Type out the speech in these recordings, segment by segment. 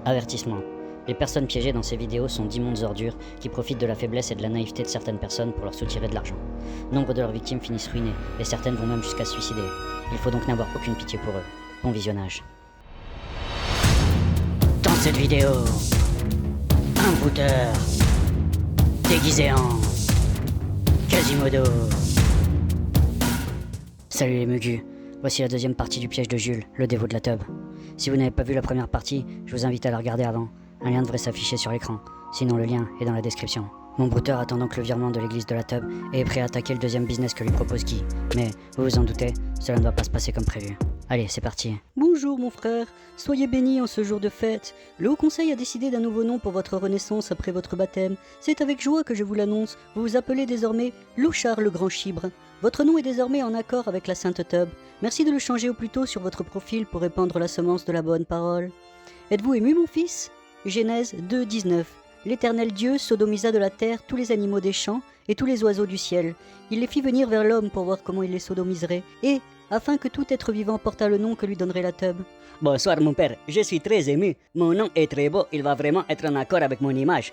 Avertissement. Les personnes piégées dans ces vidéos sont d'immondes ordures qui profitent de la faiblesse et de la naïveté de certaines personnes pour leur soutirer de l'argent. Nombre de leurs victimes finissent ruinées, et certaines vont même jusqu'à se suicider. Il faut donc n'avoir aucune pitié pour eux. Bon visionnage. Dans cette vidéo, un brouteur déguisé en Quasimodo. Salut les mugus, voici la deuxième partie du piège de Jules, le dévot de la tub. Si vous n'avez pas vu la première partie, je vous invite à la regarder avant. Un lien devrait s'afficher sur l'écran, sinon le lien est dans la description. Mon brouteur attend donc le virement de l'église de la tub et est prêt à attaquer le deuxième business que lui propose Guy. Mais, vous vous en doutez, cela ne va pas se passer comme prévu. Allez, c'est parti. Bonjour mon frère, soyez bénis en ce jour de fête. Le Haut Conseil a décidé d'un nouveau nom pour votre renaissance après votre baptême. C'est avec joie que je vous l'annonce, vous vous appelez désormais Lochard le Grand Chibre. Votre nom est désormais en accord avec la Sainte Tub. Merci de le changer au plus tôt sur votre profil pour répandre la semence de la bonne parole. Êtes-vous ému mon fils ? Genèse 2:19. L'Éternel Dieu sodomisa de la terre tous les animaux des champs et tous les oiseaux du ciel. Il les fit venir vers l'homme pour voir comment il les sodomiserait, et afin que tout être vivant portât le nom que lui donnerait la tub. Bonsoir mon père, je suis très ému. Mon nom est très beau, il va vraiment être en accord avec mon image.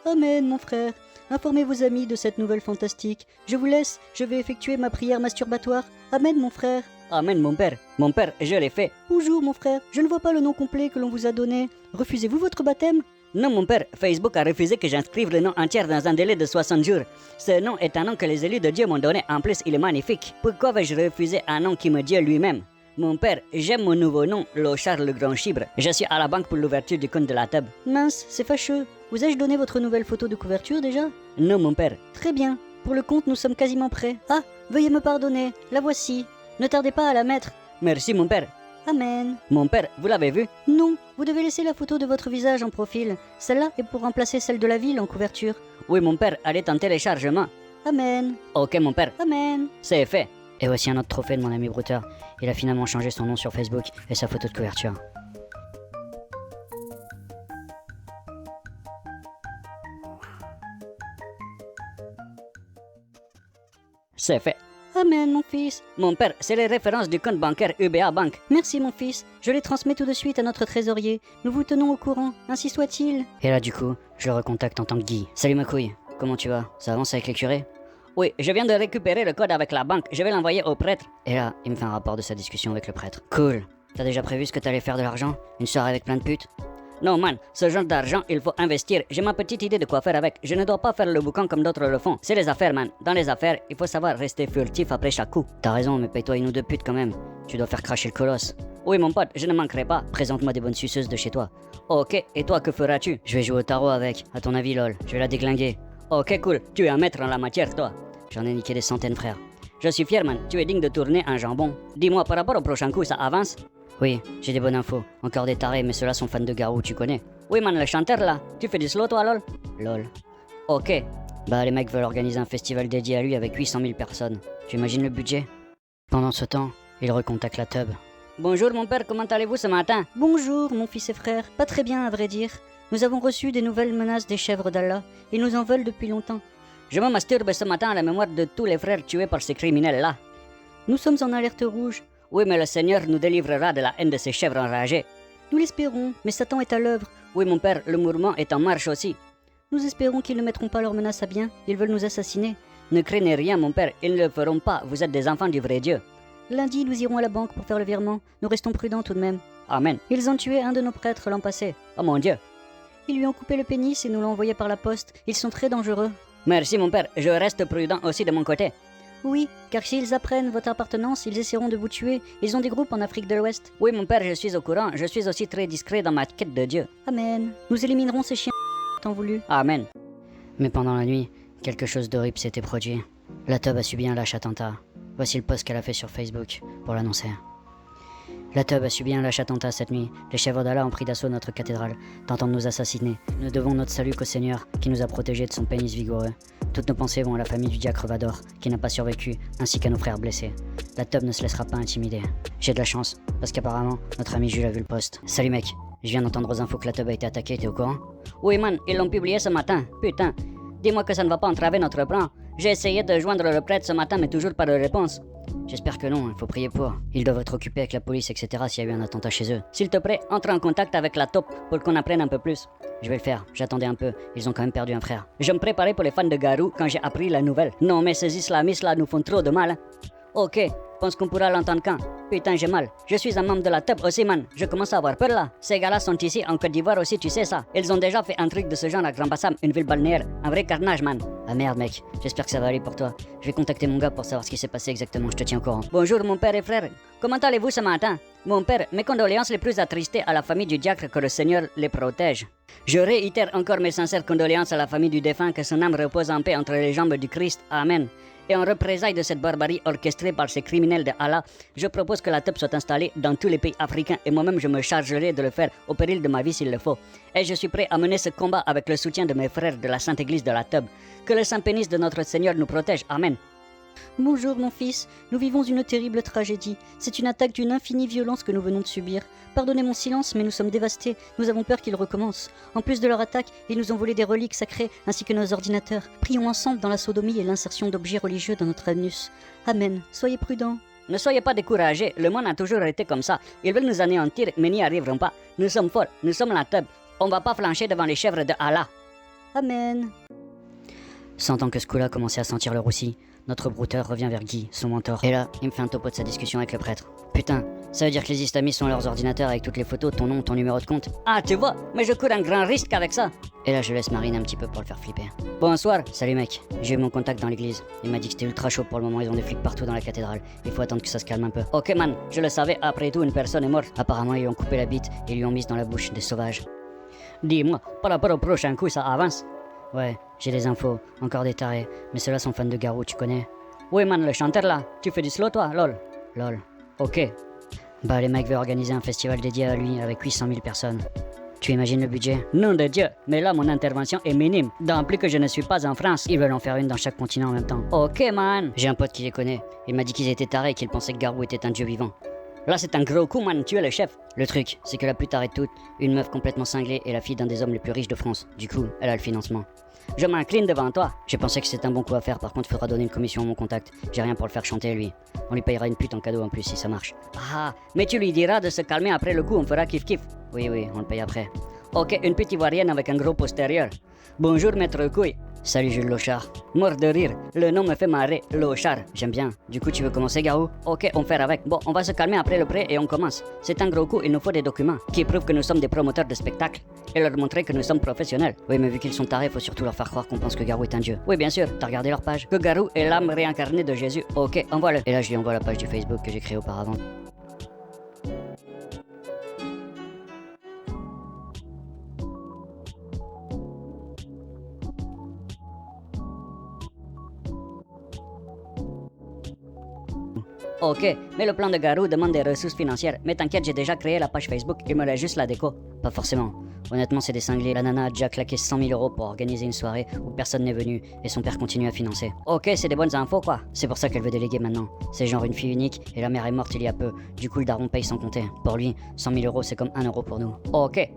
Amen mon frère. Informez vos amis de cette nouvelle fantastique. Je vous laisse, je vais effectuer ma prière masturbatoire. Amen mon frère. Amen mon père. Mon père, je l'ai fait. Bonjour mon frère, je ne vois pas le nom complet que l'on vous a donné. Refusez-vous votre baptême ? Non mon père, Facebook a refusé que j'inscrive le nom entier dans un délai de 60 jours. Ce nom est un nom que les élus de Dieu m'ont donné, en plus il est magnifique. Pourquoi vais-je refuser un nom qui me dit lui-même ? Mon père, j'aime mon nouveau nom, Lochard le Grand Chibre. Je suis à la banque pour l'ouverture du compte de la tub. Mince, c'est fâcheux. Vous ai-je donné votre nouvelle photo de couverture déjà ? Non mon père. Très bien. Pour le compte, nous sommes quasiment prêts. Ah, veuillez me pardonner. La voici. Ne tardez pas à la mettre. Merci mon père. Amen. Mon père, vous l'avez vu ? Non, vous devez laisser la photo de votre visage en profil. Celle-là est pour remplacer celle de la ville en couverture. Oui mon père, elle est en téléchargement. Amen. Ok mon père. Amen. C'est fait. Et voici un autre trophée de mon ami brouteur. Il a finalement changé son nom sur Facebook et sa photo de couverture. C'est fait. Amen mon fils. Mon père, c'est les références du compte bancaire UBA Bank. Merci mon fils. Je les transmets tout de suite à notre trésorier. Nous vous tenons au courant. Ainsi soit-il. Et là du coup, je le recontacte en tant que Guy. Salut ma couille, comment tu vas ? Ça avance avec les curés ? Oui, je viens de récupérer le code avec la banque. Je vais l'envoyer au prêtre. Et là, il me fait un rapport de sa discussion avec le prêtre. Cool. T'as déjà prévu ce que t'allais faire de l'argent ? Une soirée avec plein de putes ? Non man, ce genre d'argent, il faut investir. J'ai ma petite idée de quoi faire avec. Je ne dois pas faire le boucan comme d'autres le font. C'est les affaires man. Dans les affaires, il faut savoir rester furtif après chaque coup. T'as raison, mais paye-toi une ou deux putes quand même. Tu dois faire cracher le colosse. Oui mon pote, je ne manquerai pas. Présente-moi des bonnes suceuses de chez toi. Ok, et toi que feras-tu ? Je vais jouer au tarot avec. À ton avis lol, je vais la déglinguer. Ok cool, tu es un maître en la matière toi. J'en ai niqué des centaines frère. Je suis fier man, tu es digne de tourner un jambon. Dis-moi par rapport au prochain coup, ça avance ? Oui, j'ai des bonnes infos. Encore des tarés, mais ceux-là sont fans de Garou, tu connais. Oui man, le chanteur là, tu fais du slow toi lol ? Lol. Ok. Bah les mecs veulent organiser un festival dédié à lui avec 800 000 personnes. Tu imagines le budget ? Pendant ce temps, il recontacte la tub. Bonjour mon père, comment allez-vous ce matin ? Bonjour mon fils et frère. Pas très bien à vrai dire. Nous avons reçu des nouvelles menaces des chèvres d'Allah. Ils nous en veulent depuis longtemps. Je me masturbe ce matin à la mémoire de tous les frères tués par ces criminels-là. Nous sommes en alerte rouge. Oui, mais le Seigneur nous délivrera de la haine de ces chèvres enragées. Nous l'espérons, mais Satan est à l'œuvre. Oui, mon père, le mouvement est en marche aussi. Nous espérons qu'ils ne mettront pas leurs menaces à bien. Ils veulent nous assassiner. Ne craignez rien, mon père, ils ne le feront pas. Vous êtes des enfants du vrai Dieu. Lundi, nous irons à la banque pour faire le virement. Nous restons prudents tout de même. Amen. Ils ont tué un de nos prêtres l'an passé. Oh mon Dieu. Ils lui ont coupé le pénis et nous l'ont envoyé par la poste. Ils sont très dangereux. Merci, mon père. Je reste prudent aussi de mon côté. Oui, car s'ils apprennent votre appartenance, ils essaieront de vous tuer. Ils ont des groupes en Afrique de l'Ouest. Oui, mon père, je suis au courant. Je suis aussi très discret dans ma quête de Dieu. Amen. Nous éliminerons ces chiens tant voulu. Amen. Mais pendant la nuit, quelque chose d'horrible s'était produit. La tub a subi un lâche attentat. Voici le post qu'elle a fait sur Facebook pour l'annoncer. La tub a subi un lâche attentat cette nuit. Les chèvres d'Allah ont pris d'assaut notre cathédrale, tentant de nous assassiner. Nous devons notre salut qu'au Seigneur, qui nous a protégés de son pénis vigoureux. Toutes nos pensées vont à la famille du diacre Vador, qui n'a pas survécu, ainsi qu'à nos frères blessés. La tub ne se laissera pas intimider. J'ai de la chance, parce qu'apparemment, notre ami Jules a vu le post. Salut mec, je viens d'entendre aux infos que la tub a été attaquée, t'es au courant ? Oui man, ils l'ont publié ce matin. Putain. Dis-moi que ça ne va pas entraver notre plan. J'ai essayé de joindre le prêtre ce matin, mais toujours pas de réponse. J'espère que non, il faut prier pour. Ils doivent être occupés avec la police, etc. s'il y a eu un attentat chez eux. S'il te plaît, entre en contact avec la taupe pour qu'on apprenne un peu plus. Je vais le faire, j'attendais un peu, ils ont quand même perdu un frère. Je me préparais pour les fans de Garou quand j'ai appris la nouvelle. Non mais ces islamistes là nous font trop de mal. Hein. Ok, pense qu'on pourra l'entendre quand? Putain j'ai mal. Je suis un membre de la taupe aussi man. Je commence à avoir peur là. Ces gars-là sont ici en Côte d'Ivoire aussi, tu sais ça. Ils ont déjà fait un truc de ce genre à Grand Bassam, une ville balnéaire. Un vrai carnage man. Ah merde mec, j'espère que ça va aller pour toi. Je vais contacter mon gars pour savoir ce qui s'est passé exactement, je te tiens au courant. Bonjour mon père et frère. Comment allez-vous ce matin? Mon père, mes condoléances les plus attristées à la famille du diacre, que le Seigneur les protège. Je réitère encore mes sincères condoléances à la famille du défunt, que son âme repose en paix entre les jambes du Christ. Amen. Et en représailles de cette barbarie orchestrée par ces criminels de Allah, je propose que la taupe soit installée dans tous les pays africains et moi-même je me chargerai de le faire au péril de ma vie s'il le faut. Et je suis prêt à mener ce combat avec le soutien de mes frères de la Sainte Église de la taupe. Que le Saint Pénis de notre Seigneur nous protège. Amen. Bonjour mon fils, nous vivons une terrible tragédie. C'est une attaque d'une infinie violence que nous venons de subir. Pardonnez mon silence, mais nous sommes dévastés. Nous avons peur qu'ils recommencent. En plus de leur attaque, ils nous ont volé des reliques sacrées ainsi que nos ordinateurs. Prions ensemble dans la sodomie et l'insertion d'objets religieux dans notre anus. Amen. Soyez prudents. Ne soyez pas découragés, le monde a toujours été comme ça. Ils veulent nous anéantir, mais n'y arriveront pas. Nous sommes forts, nous sommes la taupe. On va pas flancher devant les chèvres de Allah. Amen. Sentant que ce coup-là commençait à sentir le roussi, notre brouteur revient vers Guy, son mentor. Et là, il me fait un topo de sa discussion avec le prêtre. Putain, ça veut dire que les islamistes ont leurs ordinateurs avec toutes les photos, ton nom, ton numéro de compte. Ah, tu vois, mais je cours un grand risque avec ça. Et là, je laisse Marine un petit peu pour le faire flipper. Bonsoir. Salut mec, j'ai eu mon contact dans l'église. Il m'a dit que c'était ultra chaud pour le moment, ils ont des flics partout dans la cathédrale. Il faut attendre que ça se calme un peu. Ok man, je le savais, après tout, une personne est morte. Apparemment, ils lui ont coupé la bite et lui ont mise dans la bouche des sauvages. Dis-moi, par rapport au prochain coup, ça avance? Ouais, j'ai des infos, encore des tarés, mais ceux-là sont fans de Garou, tu connais? Oui man, le chanteur là, tu fais du slow toi, lol. Lol. Ok. Bah les mecs veulent organiser un festival dédié à lui avec 800 000 personnes. Tu imagines le budget? Nom de Dieu, mais là mon intervention est minime. Dans plus que je ne suis pas en France. Ils veulent en faire une dans chaque continent en même temps. Ok man. J'ai un pote qui les connaît. Il m'a dit qu'ils étaient tarés et qu'ils pensaient que Garou était un dieu vivant. Là c'est un gros coup man, tu es le chef. Le truc, c'est que la plus tarée de toutes, une meuf complètement cinglée est la fille d'un des hommes les plus riches de France. Du coup, elle a le financement. Je m'incline devant toi. J'ai pensé que c'était un bon coup à faire, par contre, il faudra donner une commission à mon contact. J'ai rien pour le faire chanter, lui. On lui payera une pute en cadeau en plus si ça marche. Ah, mais tu lui diras de se calmer après le coup, on fera kiff-kiff. Oui, on le paye après. Ok, une petite ivoirienne avec un gros postérieur. Bonjour, maître couille. Salut, Jules Lochard. Mort de rire, le nom me fait marrer, Lochard. J'aime bien. Du coup, tu veux commencer, Garou? Ok, on fait avec. Bon, on va se calmer après le prêt et on commence. C'est un gros coup, il nous faut des documents qui prouvent que nous sommes des promoteurs de spectacles et leur montrer que nous sommes professionnels. Oui, mais vu qu'ils sont tarés, faut surtout leur faire croire qu'on pense que Garou est un dieu. Oui, bien sûr. T'as regardé leur page? Que Garou est l'âme réincarnée de Jésus. Ok, envoie-le. Et là, je lui envoie la page du Facebook que j'ai créée auparavant. Ok, mais le plan de Garou demande des ressources financières. Mais t'inquiète, j'ai déjà créé la page Facebook, il me reste juste la déco. Pas forcément. Honnêtement, c'est des cinglés. La nana a déjà claqué 100 000 euros pour organiser une soirée où personne n'est venu et son père continue à financer. Ok, c'est des bonnes infos quoi. C'est pour ça qu'elle veut déléguer maintenant. C'est genre une fille unique et la mère est morte il y a peu. Du coup, le daron paye sans compter. Pour lui, 100 000 euros c'est comme 1 euro pour nous. Ok.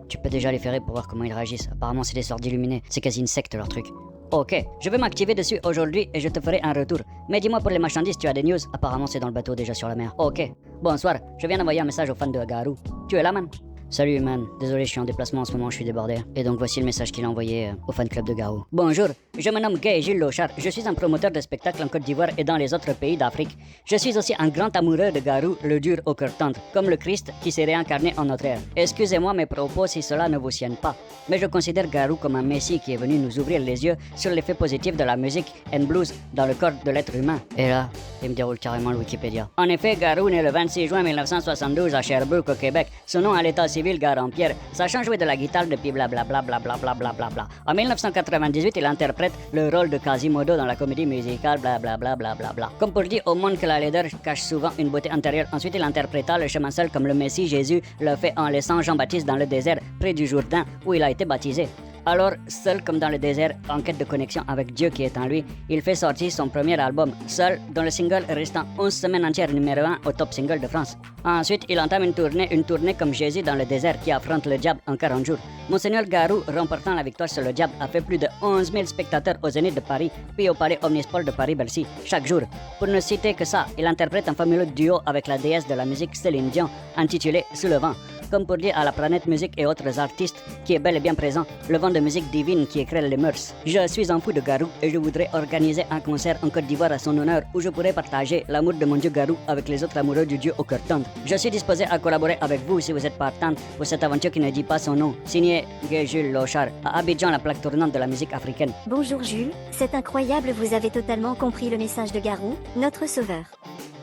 Tu peux déjà les ferrer pour voir comment ils réagissent. Apparemment, c'est des sortes d'illuminés. C'est quasi une secte leur truc. Ok, je vais m'activer dessus aujourd'hui et je te ferai un retour. Mais dis-moi pour les marchandises, tu as des news? Apparemment, c'est dans le bateau déjà sur la mer. Ok. Bonsoir, je viens d'envoyer un message aux fans de Garou. Tu es là, man? Salut man, désolé je suis en déplacement en ce moment, je suis débordé. Et donc voici le message qu'il a envoyé au fan club de Garou. Bonjour, je me nomme Gay Gilles Lochard, je suis un promoteur de spectacles en Côte d'Ivoire et dans les autres pays d'Afrique. Je suis aussi un grand amoureux de Garou, le dur au cœur tendre, comme le Christ qui s'est réincarné en notre ère. Excusez-moi mes propos si cela ne vous sienne pas, mais je considère Garou comme un messie qui est venu nous ouvrir les yeux sur l'effet positif de la musique and blues dans le corps de l'être humain. Et là, il me déroule carrément le Wikipédia. En effet, Garou naît le 26 juin 1972 à Sherbrooke au Québec. Son nom à l'état civil Garand-Pierre, sachant jouer de la guitare depuis blablabla. En 1998, il interprète le rôle de Quasimodo dans la comédie musicale blablabla. Comme pour dire au monde que la laideur cache souvent une beauté intérieure, ensuite il interpréta le chemin seul comme le Messie Jésus le fait en laissant Jean-Baptiste dans le désert près du Jourdain où il a été baptisé. Alors, seul comme dans le désert, en quête de connexion avec Dieu qui est en lui, il fait sortir son premier album, Seul, dont le single restant 11 semaines entières numéro 1 au top single de France. Ensuite, il entame une tournée comme Jésus dans le désert qui affronte le diable en 40 jours. Monseigneur Garou, remportant la victoire sur le diable, a fait plus de 11 000 spectateurs au Zénith de Paris, puis au Palais Omnisport de Paris-Bercy, chaque jour. Pour ne citer que ça, il interprète un fabuleux duo avec la déesse de la musique Céline Dion, intitulé Sous le vent. Comme pour dire à la planète musique et autres artistes qui est bel et bien présent, le vent de musique divine qui éclaire les mœurs. Je suis un fou de Garou et je voudrais organiser un concert en Côte d'Ivoire à son honneur où je pourrais partager l'amour de mon dieu Garou avec les autres amoureux du dieu au cœur tendre. Je suis disposé à collaborer avec vous si vous êtes partante pour cette aventure qui ne dit pas son nom. Signé Jules Lochard, à Abidjan, la plaque tournante de la musique africaine. Bonjour Jules, c'est incroyable, vous avez totalement compris le message de Garou, notre sauveur.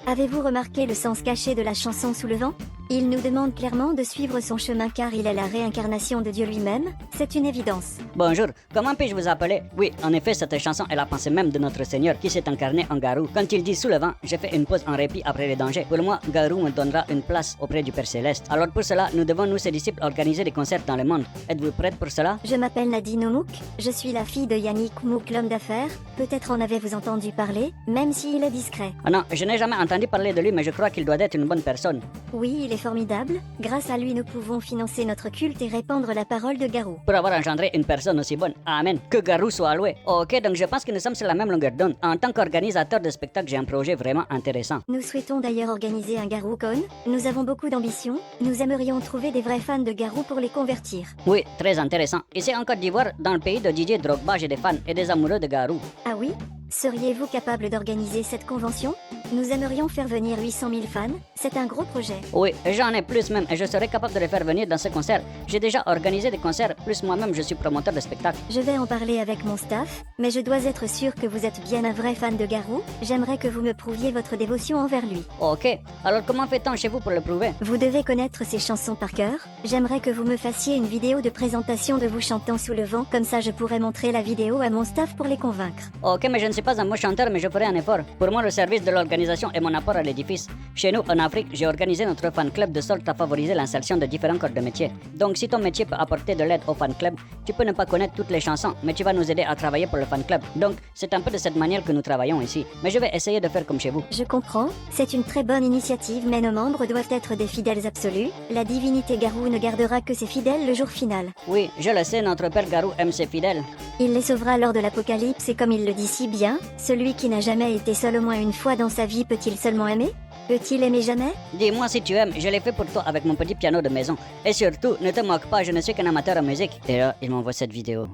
Avez-vous remarqué le sens caché de la chanson Sous le vent? Il nous demande clairement de suivre son chemin car il est la réincarnation de Dieu lui-même, c'est une évidence. Bonjour, comment puis-je vous appeler? Oui, en effet, cette chanson est la pensée même de notre Seigneur qui s'est incarné en Garou. Quand il dit sous le vent, j'ai fait une pause en répit après les dangers. Pour moi, Garou me donnera une place auprès du Père Céleste. Alors pour cela, nous devons, nous ses disciples, organiser des concerts dans le monde. Êtes-vous prête pour cela? Je m'appelle Nadine Oumouk, je suis la fille de Yannick Oumouk, l'homme d'affaires. Peut-être en avez-vous entendu parler, même s'il est discret. Ah non, je n'ai jamais entendu parler de lui, mais je crois qu'il doit être une bonne personne. Oui, il est formidable. Grâce à lui, nous pouvons financer notre culte et répandre la parole de Garou. Pour avoir engendré une personne aussi bonne. Amen. Que Garou soit loué. Ok, donc je pense que nous sommes sur la même longueur d'onde. En tant qu'organisateur de spectacle, j'ai un projet vraiment intéressant. Nous souhaitons d'ailleurs organiser un Garou-con. Nous avons beaucoup d'ambition. Nous aimerions trouver des vrais fans de Garou pour les convertir. Oui, très intéressant. Ici en Côte d'Ivoire, dans le pays de Didier Drogba, j'ai des fans et des amoureux de Garou. Ah oui? Seriez-vous capable d'organiser cette convention? Nous aimerions faire venir 800 000 fans. C'est un gros projet. Oui, j'en ai plus même et je serai capable de les faire venir dans ce concert. J'ai déjà organisé des concerts, plus moi-même je suis promoteur de spectacle. Je vais en parler avec mon staff, mais je dois être sûr que vous êtes bien un vrai fan de Garou. J'aimerais que vous me prouviez votre dévotion envers lui. Ok, alors comment fait-on chez vous pour le prouver? Vous devez connaître ses chansons par cœur. J'aimerais que vous me fassiez une vidéo de présentation de vous chantant Sous le vent, comme ça je pourrais montrer la vidéo à mon staff pour les convaincre. Ok, mais je ne suis pas un bon chanteur, mais je ferai un effort. Pour moi, le service de l'organisation est mon apport à l'édifice. Chez nous, en Afrique, j'ai organisé notre fan club de sorte à favoriser l'insertion de différents corps de métier. Donc, si ton métier peut apporter de l'aide au fan club, tu peux ne pas connaître toutes les chansons, mais tu vas nous aider à travailler pour le fan club. Donc, c'est un peu de cette manière que nous travaillons ici. Mais je vais essayer de faire comme chez vous. Je comprends. C'est une très bonne initiative, mais nos membres doivent être des fidèles absolus. La divinité Garou ne gardera que ses fidèles le jour final. Oui, je le sais, notre Père Garou aime ses fidèles. Il les sauvera lors de l'Apocalypse et comme il le dit si bien, celui qui n'a jamais été seul au moins une fois dans sa vie peut-il seulement aimer? Peut-il aimer jamais? Dis-moi si tu aimes, je l'ai fait pour toi avec mon petit piano de maison. Et surtout, ne te moque pas, je ne suis qu'un amateur en musique. Et là, il m'envoie cette vidéo.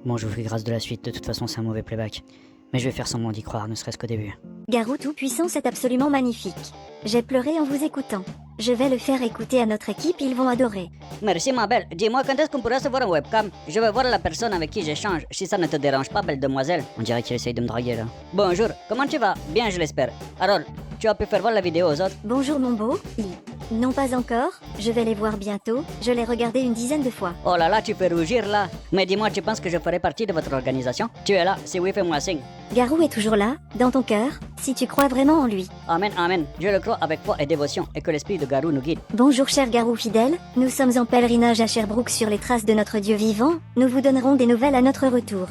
Bon, je vous fais grâce de la suite, de toute façon c'est un mauvais playback. Mais je vais faire semblant d'y croire, ne serait-ce qu'au début. Garou tout-puissant, c'est absolument magnifique. J'ai pleuré en vous écoutant. Je vais le faire écouter à notre équipe, ils vont adorer. Merci ma belle, dis-moi quand est-ce qu'on pourra se voir en webcam? Je veux voir la personne avec qui j'échange, si ça ne te dérange pas, belle demoiselle. On dirait qu'il essaye de me draguer là. Bonjour, comment tu vas? Bien, je l'espère. Alors, tu as pu faire voir la vidéo aux autres? Bonjour mon beau. Non pas encore, je vais les voir bientôt, je l'ai regardé une dizaine de fois. Oh là là, tu fais rougir là. Mais dis-moi, tu penses que je ferai partie de votre organisation? Tu es là, si oui, fais-moi signe. Garou est toujours là, dans ton cœur, si tu crois vraiment en lui. Amen, amen. Je le crois avec foi et dévotion, et que l'esprit de Garou nous guide. Bonjour cher Garou fidèle, nous sommes en pèlerinage à Sherbrooke sur les traces de notre Dieu vivant, nous vous donnerons des nouvelles à notre retour.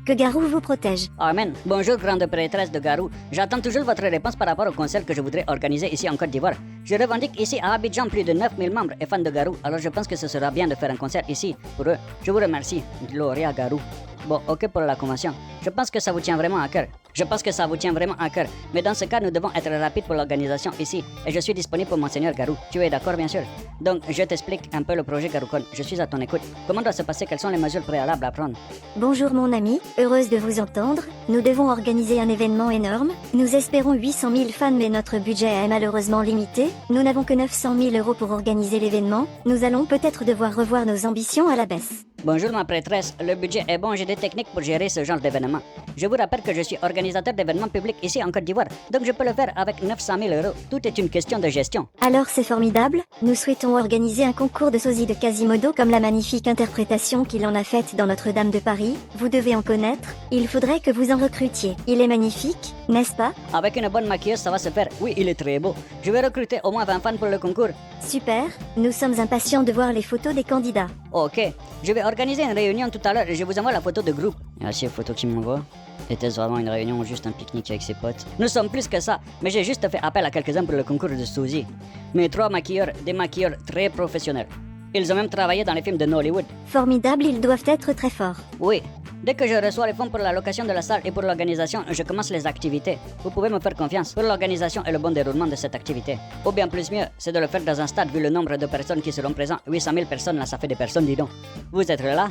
Que Garou vous protège. Amen. Bonjour grande prêtresse de Garou. J'attends toujours votre réponse par rapport au concert que je voudrais organiser ici en Côte d'Ivoire. Je revendique ici à Abidjan plus de 9000 membres et fans de Garou, alors je pense que ce sera bien de faire un concert ici pour eux. Je vous remercie. Gloria Garou. Bon, ok pour la convention. Je pense que ça vous tient vraiment à cœur. Mais dans ce cas, nous devons être rapides pour l'organisation ici. Et je suis disponible pour Monseigneur Garou. Tu es d'accord, bien sûr? Donc, je t'explique un peu le projet GarouCon. Je suis à ton écoute. Comment doit se passer? Quelles sont les mesures préalables à prendre? Bonjour mon ami, heureuse de vous entendre. Nous devons organiser un événement énorme. Nous espérons 800 000 fans mais notre budget est malheureusement limité. Nous n'avons que 900 000 € pour organiser l'événement. Nous allons peut-être devoir revoir nos ambitions à la baisse. Bonjour ma prêtresse, le budget est bon, j'ai des techniques pour gérer ce genre d'événement. Je vous rappelle que je suis organisateur d'événements publics ici en Côte d'Ivoire, donc je peux le faire avec 900 000 €. Tout est une question de gestion. Alors c'est formidable. Nous souhaitons organiser un concours de sosie de Quasimodo comme la magnifique interprétation qu'il en a faite dans Notre-Dame de Paris. Vous devez en connaître. Il faudrait que vous en recrutiez. Il est magnifique, n'est-ce pas? Avec une bonne maquilleuse, ça va se faire. Oui, il est très beau. Je vais recruter au moins 20 fans pour le concours. Super. Nous sommes impatients de voir les photos des candidats. Ok, je vais organiser une réunion tout à l'heure et je vous envoie la photo de groupe. Merci aux photos qu'il m'envoie. Était-ce vraiment une réunion ou juste un pique-nique avec ses potes? Nous sommes plus que ça, mais j'ai juste fait appel à quelques-uns pour le concours de sosie. Mes 3 maquilleurs, des maquilleurs très professionnels. Ils ont même travaillé dans les films de Nollywood. Formidable, ils doivent être très forts. Oui, dès que je reçois les fonds pour la location de la salle et pour l'organisation, je commence les activités. Vous pouvez me faire confiance pour l'organisation et le bon déroulement de cette activité. Ou bien plus mieux, c'est de le faire dans un stade vu le nombre de personnes qui seront présentes. 800 000 personnes, là ça fait des personnes, dis donc. Vous êtes là?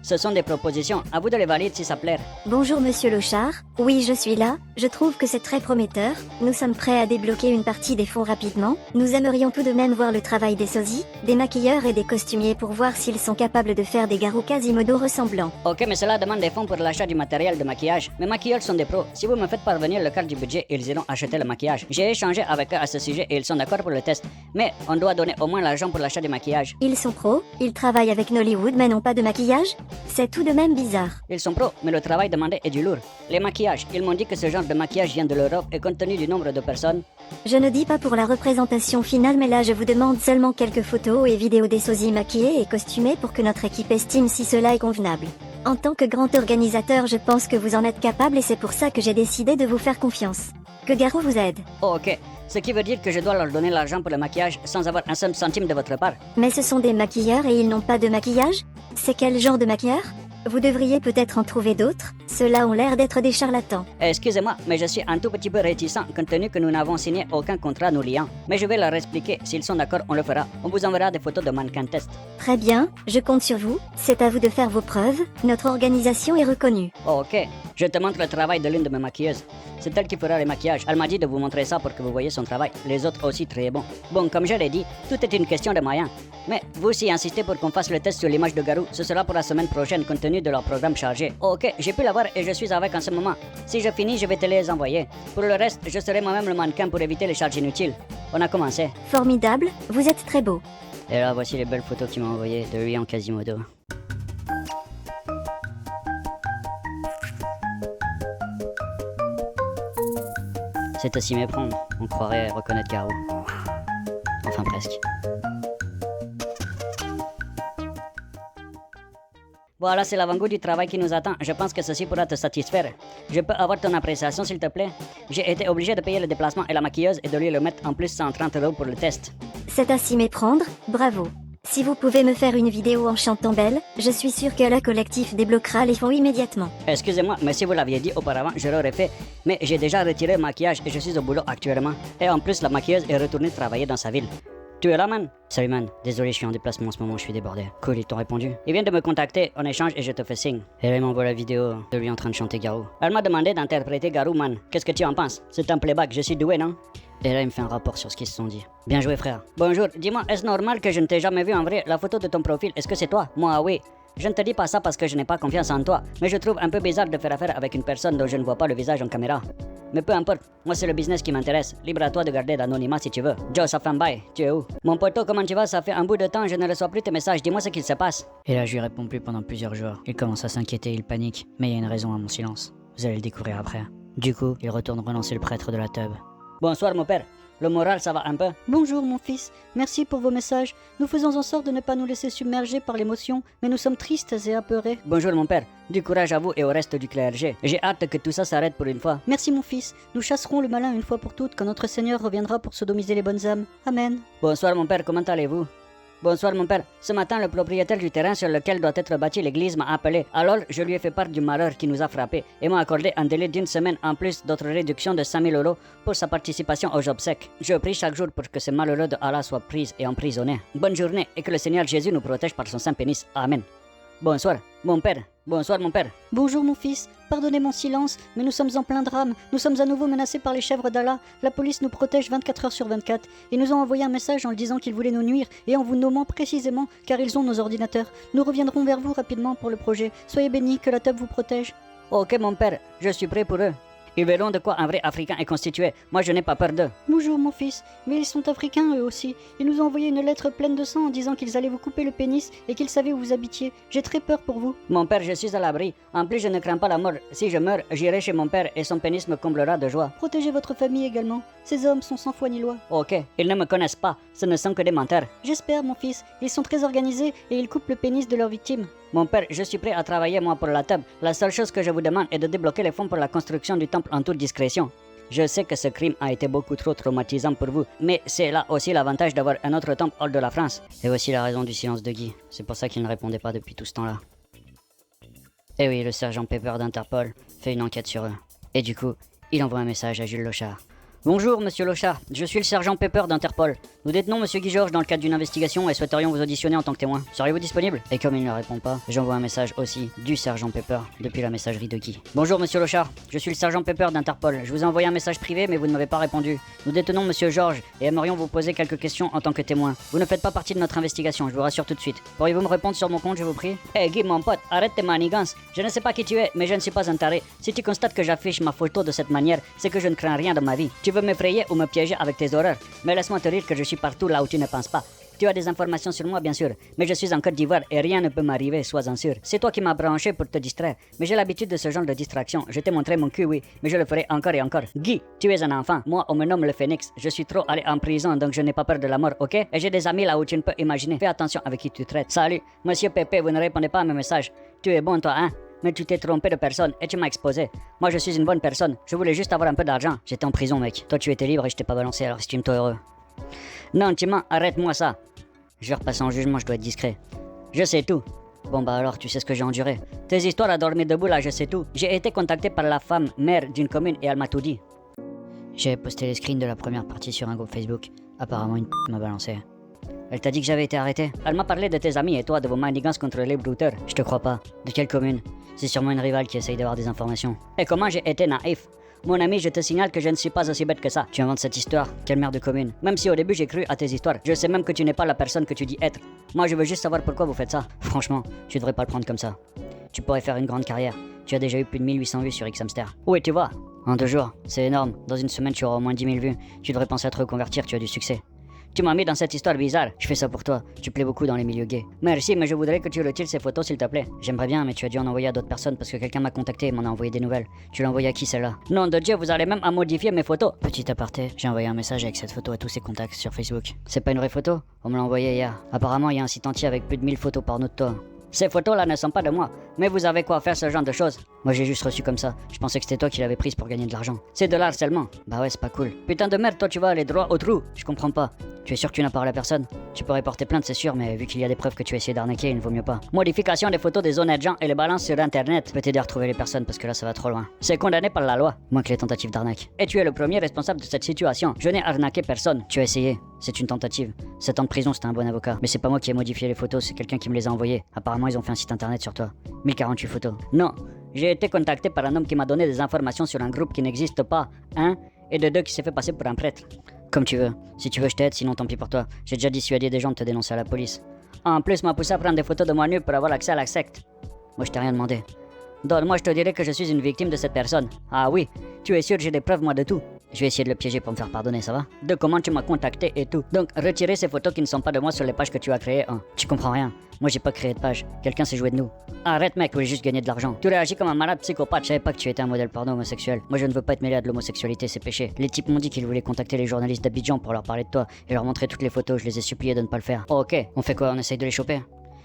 Ce sont des propositions, à vous de les valider si ça plaît. Bonjour Monsieur Lochard. Oui, je suis là. Je trouve que c'est très prometteur. Nous sommes prêts à débloquer une partie des fonds rapidement. Nous aimerions tout de même voir le travail des sosies, des maquilleurs et des costumiers pour voir s'ils sont capables de faire des garous Quasimodo ressemblants. Ok, mais cela demande des fonds pour l'achat du matériel de maquillage. Mes maquilleurs sont des pros. Si vous me faites parvenir le quart du budget, ils iront acheter le maquillage. J'ai échangé avec eux à ce sujet et ils sont d'accord pour le test. Mais on doit donner au moins l'argent pour l'achat du maquillage. Ils sont pros, ils travaillent avec Nollywood mais n'ont pas de maquillage? C'est tout de même bizarre. Ils sont pros, mais le travail demandé est du lourd. Les maquillages, ils m'ont dit que ce genre de maquillage vient de l'Europe et compte tenu du nombre de personnes. Je ne dis pas pour la représentation finale mais là je vous demande seulement quelques photos et vidéos des sosies maquillés et costumés pour que notre équipe estime si cela est convenable. En tant que grand organisateur, je pense que vous en êtes capable et c'est pour ça que j'ai décidé de vous faire confiance. Que Garou vous aide. Oh, ok, ce qui veut dire que je dois leur donner l'argent pour le maquillage sans avoir un seul centime de votre part. Mais ce sont des maquilleurs et ils n'ont pas de maquillage? C'est quel genre de maquilleur? Vous devriez peut-être en trouver d'autres. Ceux-là ont l'air d'être des charlatans. Excusez-moi, mais je suis un tout petit peu réticent compte tenu que nous n'avons signé aucun contrat nous liant. Mais je vais leur expliquer. S'ils sont d'accord, on le fera. On vous enverra des photos de mannequin test. Très bien, je compte sur vous. C'est à vous de faire vos preuves. Notre organisation est reconnue. Oh, ok, je te montre le travail de l'une de mes maquilleuses. C'est elle qui fera les maquillages. Elle m'a dit de vous montrer ça pour que vous voyez son travail. Les autres aussi très bons. Bon, comme je l'ai dit, tout est une question de moyens. Mais vous, si insistez pour qu'on fasse le test sur l'image de Garou, ce sera pour la semaine prochaine compte tenu de leur programme chargé. Oh, ok, j'ai pu l'avoir et je suis avec en ce moment. Si je finis, je vais te les envoyer. Pour le reste, je serai moi-même le mannequin pour éviter les charges inutiles. On a commencé. Formidable, vous êtes très beau. Et là, voici les belles photos qu'il m'a envoyées de lui en Quasimodo. C'est à s'y méprendre. On croirait reconnaître Garou. Enfin presque. Voilà, c'est l'avant-goût du travail qui nous attend. Je pense que ceci pourra te satisfaire. Je peux avoir ton appréciation, s'il te plaît? J'ai été obligé de payer le déplacement et la maquilleuse et de lui le mettre en plus 130 € pour le test. C'est à s'y méprendre, bravo. Si vous pouvez me faire une vidéo en chantant belle, je suis sûre que le collectif débloquera les fonds immédiatement. Excusez-moi, mais si vous l'aviez dit auparavant, je l'aurais fait. Mais j'ai déjà retiré le maquillage et je suis au boulot actuellement. Et en plus, la maquilleuse est retournée travailler dans sa ville. Tu es là, man? Salut, man. Désolé, je suis en déplacement en ce moment, je suis débordé. Cool, ils t'ont répondu? Il vient de me contacter en échange et je te fais signe. Et là, il m'envoie la vidéo de lui en train de chanter Garou. Elle m'a demandé d'interpréter Garou, man. Qu'est-ce que tu en penses? C'est un playback, je suis doué, non? Et là, il me fait un rapport sur ce qu'ils se sont dit. Bien joué, frère. Bonjour, dis-moi, est-ce normal que je ne t'ai jamais vu en vrai? La photo de ton profil, est-ce que c'est toi? Moi, oui. Je ne te dis pas ça parce que je n'ai pas confiance en toi, mais je trouve un peu bizarre de faire affaire avec une personne dont je ne vois pas le visage en caméra. Mais peu importe, moi c'est le business qui m'intéresse. Libre à toi de garder l'anonymat si tu veux. Joe, ça fait un bail. Tu es où? Mon poteau, comment tu vas? Ça fait un bout de temps, je ne reçois plus tes messages. Dis-moi ce qu'il se passe. Et là, je lui réponds plus pendant plusieurs jours. Il commence à s'inquiéter, il panique. Mais il y a une raison à mon silence. Vous allez le découvrir après. Du coup, il retourne relancer le prêtre de la tub. Bonsoir, mon père. Le moral, ça va un peu? Bonjour mon fils, merci pour vos messages. Nous faisons en sorte de ne pas nous laisser submerger par l'émotion, mais nous sommes tristes et apeurés. Bonjour mon père, du courage à vous et au reste du clergé. J'ai hâte que tout ça s'arrête pour une fois. Merci mon fils, nous chasserons le malin une fois pour toutes quand notre Seigneur reviendra pour sodomiser les bonnes âmes. Amen. Bonsoir mon père, comment allez-vous? Bonsoir mon père. Ce matin, le propriétaire du terrain sur lequel doit être bâtie l'église m'a appelé. Alors, je lui ai fait part du malheur qui nous a frappés et m'a accordé un délai d'une semaine en plus d'autres réductions de 5 000 € pour sa participation aux obsèques. Je prie chaque jour pour que ces malheureux de Allah soient pris et emprisonnés. Bonne journée et que le Seigneur Jésus nous protège par son saint pénis. Amen. Bonsoir, mon père. Bonsoir, mon père. Bonjour mon fils, pardonnez mon silence, mais nous sommes en plein drame. Nous sommes à nouveau menacés par les chèvres d'Allah. La police nous protège 24 heures sur 24. Ils nous ont envoyé un message en disant qu'ils voulaient nous nuire et en vous nommant précisément car ils ont nos ordinateurs. Nous reviendrons vers vous rapidement pour le projet. Soyez bénis, que la table vous protège. Ok, mon père, je suis prêt pour eux. Ils verront de quoi un vrai Africain est constitué. Moi, je n'ai pas peur d'eux. Bonjour mon fils, mais ils sont africains eux aussi. Ils nous ont envoyé une lettre pleine de sang en disant qu'ils allaient vous couper le pénis et qu'ils savaient où vous habitiez. J'ai très peur pour vous. Mon père, je suis à l'abri. En plus, je ne crains pas la mort. Si je meurs, j'irai chez mon père et son pénis me comblera de joie. Protégez votre famille également. Ces hommes sont sans foi ni loi. Ok, ils ne me connaissent pas. Ce ne sont que des menteurs. J'espère mon fils. Ils sont très organisés et ils coupent le pénis de leurs victimes. Mon père, je suis prêt à travailler moi pour la table. La seule chose que je vous demande est de débloquer les fonds pour la construction du temple en toute discrétion. Je sais que ce crime a été beaucoup trop traumatisant pour vous, mais c'est là aussi l'avantage d'avoir un autre temple hors de la France. Et voici la raison du silence de Guy. C'est pour ça qu'il ne répondait pas depuis tout ce temps-là. Et oui, le sergent Pepper d'Interpol fait une enquête sur eux. Et du coup, il envoie un message à Jules Lochard. Bonjour, monsieur Lochard. Je suis le sergent Pepper d'Interpol. Nous détenons monsieur Guy Georges dans le cadre d'une investigation et souhaiterions vous auditionner en tant que témoin. Seriez-vous disponible? Et comme il ne répond pas, j'envoie un message aussi du sergent Pepper depuis la messagerie de Guy. Bonjour, monsieur Lochard. Je suis le sergent Pepper d'Interpol. Je vous ai envoyé un message privé, mais vous ne m'avez pas répondu. Nous détenons monsieur Georges et aimerions vous poser quelques questions en tant que témoin. Vous ne faites pas partie de notre investigation, je vous rassure tout de suite. Pourriez-vous me répondre sur mon compte, je vous prie? Eh Guy, mon pote, arrête tes manigances. Je ne sais pas qui tu es, mais je ne suis pas un taré. Si tu constates que j'affiche ma photo de cette manière, c'est que je ne crains rien de ma vie. Tu veux m'effrayer ou me piéger avec tes horreurs? Mais laisse-moi te dire que je suis partout là où tu ne penses pas. Tu as des informations sur moi, bien sûr, mais je suis en Côte d'Ivoire et rien ne peut m'arriver, sois-en sûr. C'est toi qui m'as branché pour te distraire, mais j'ai l'habitude de ce genre de distraction. Je t'ai montré mon cul, oui, mais je le ferai encore et encore. Guy, tu es un enfant. Moi, on me nomme le Phénix. Je suis trop allé en prison, donc je n'ai pas peur de la mort, ok? Et j'ai des amis là où tu ne peux imaginer. Fais attention avec qui tu traites. Salut, monsieur Pépé, vous ne répondez pas à mes messages. Tu es bon, toi, hein? Mais tu t'es trompé de personne et tu m'as exposé. Moi, je suis une bonne personne. Je voulais juste avoir un peu d'argent. J'étais en prison, mec. Toi, tu étais libre et je t'ai pas balancé, alors estime-toi heureux. Non, tu mens, arrête-moi ça. Je vais repasser en jugement, je dois être discret. Je sais tout. Bon bah alors, tu sais ce que j'ai enduré. Tes histoires à dormir debout là, je sais tout. J'ai été contacté par la femme maire d'une commune et elle m'a tout dit. J'ai posté les screens de la première partie sur un groupe Facebook. Apparemment, une m'a balancé. Elle t'a dit que j'avais été arrêté? Elle m'a parlé de tes amis et toi, de vos manigances contre les brouteurs. Je te crois pas. De quelle commune? C'est sûrement une rivale qui essaye d'avoir des informations. Et comment j'ai été naïf? Mon ami, je te signale que je ne suis pas aussi bête que ça. Tu inventes cette histoire? Quelle mère de commune? Même si au début j'ai cru à tes histoires, je sais même que tu n'es pas la personne que tu dis être. Moi, je veux juste savoir pourquoi vous faites ça. Franchement, tu devrais pas le prendre comme ça. Tu pourrais faire une grande carrière. Tu as déjà eu plus de 1800 vues sur Xhamster. Où es-tu vas? En 2 jours, c'est énorme. Dans une semaine, tu auras au moins 10 000 vues. Tu devrais penser à te reconvertir, tu as du succès. Tu m'as mis dans cette histoire bizarre. Je fais ça pour toi. Tu plais beaucoup dans les milieux gays. Merci, mais je voudrais que tu retires ces photos, s'il te plaît. J'aimerais bien, mais tu as dû en envoyer à d'autres personnes parce que quelqu'un m'a contacté et m'en a envoyé des nouvelles. Tu l'as envoyé à qui celle-là? Nom de Dieu, vous allez même à modifier mes photos. Petit aparté, j'ai envoyé un message avec cette photo à tous ses contacts sur Facebook. C'est pas une vraie photo? On me l'a envoyé hier. Apparemment, il y a un site entier avec plus de 1000 photos porno de toi. Ces photos-là ne sont pas de moi, mais vous avez quoi faire ce genre de choses? Moi j'ai juste reçu comme ça. Je pensais que c'était toi qui l'avais prise pour gagner de l'argent. C'est de l'harcèlement. Bah ouais, c'est pas cool. Putain de merde, toi tu vas aller droit au trou. Je comprends pas. Tu es sûr que tu n'as pas parlé à personne? Tu pourrais porter plainte, c'est sûr, mais vu qu'il y a des preuves que tu as essayé d'arnaquer, il ne vaut mieux pas. Modification des photos des honnêtes gens et les balances sur internet. Je peux t'aider à retrouver les personnes parce que là ça va trop loin. C'est condamné par la loi. Moins que les tentatives d'arnaque. Et tu es le premier responsable de cette situation. Je n'ai arnaqué personne. Tu as essayé. C'est une tentative. 7 ans de prison, c'était un bon avocat. Mais c'est pas moi qui ai modifié les photos, c'est quelqu'un qui me les a envoyées. Apparemment, ils ont fait un site internet sur toi. 1048 photos. Non, j'ai été contacté par un homme qui m'a donné des informations sur un groupe qui n'existe pas, un, et de deux qui s'est fait passer pour un prêtre. Comme tu veux. Si tu veux, je t'aide, sinon tant pis pour toi. J'ai déjà dissuadé des gens de te dénoncer à la police. En plus, m'a poussé à prendre des photos de moi nu pour avoir accès à la secte. Moi, je t'ai rien demandé. Donne-moi, je te dirai que je suis une victime de cette personne. Ah oui, tu es sûr, j'ai des preuves, moi, de tout. Je vais essayer de le piéger pour me faire pardonner, ça va? De comment tu m'as contacté et tout. Donc, retirez ces photos qui ne sont pas de moi sur les pages que tu as créées, hein. Tu comprends rien. Moi, j'ai pas créé de page. Quelqu'un s'est joué de nous. Arrête, mec. Je voulais juste gagner de l'argent. Tu réagis comme un malade psychopathe. Je savais pas que tu étais un modèle porno homosexuel. Moi, je ne veux pas être mêlé à de l'homosexualité, c'est péché. Les types m'ont dit qu'ils voulaient contacter les journalistes d'Abidjan pour leur parler de toi et leur montrer toutes les photos. Je les ai suppliés de ne pas le faire. Ok. On fait quoi? On essaye de les choper?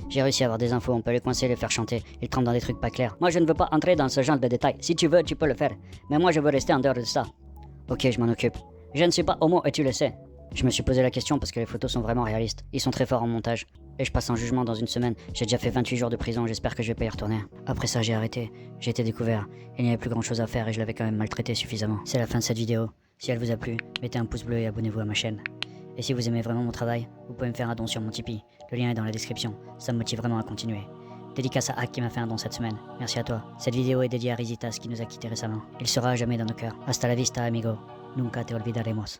J'ai réussi à avoir des infos, on peut les coincer, les faire chanter. Ils trempent dans des trucs pas clairs. Moi, je ne veux pas entrer dans ce genre de détails. Si tu veux, tu peux le faire. Mais moi, je veux rester en dehors de ça. Ok, je m'en occupe. Je ne suis pas homo et tu le sais. Je me suis posé la question parce que les photos sont vraiment réalistes. Ils sont très forts en montage. Et je passe en jugement dans une semaine. J'ai déjà fait 28 jours de prison, j'espère que je vais pas y retourner. Après ça, j'ai arrêté. J'ai été découvert. Il n'y avait plus grand chose à faire et je l'avais quand même maltraité suffisamment. C'est la fin de cette vidéo. Si elle vous a plu, mettez un pouce bleu et abonnez-vous à ma chaîne. Et si vous aimez vraiment mon travail, vous pouvez me faire un don sur mon Tipeee. Le lien est dans la description. Ça me motive vraiment à continuer. Dédicace à Hack qui m'a fait un don cette semaine. Merci à toi. Cette vidéo est dédiée à Rizitas qui nous a quittés récemment. Il sera à jamais dans nos cœurs. Hasta la vista, amigo. Nunca te olvidaremos.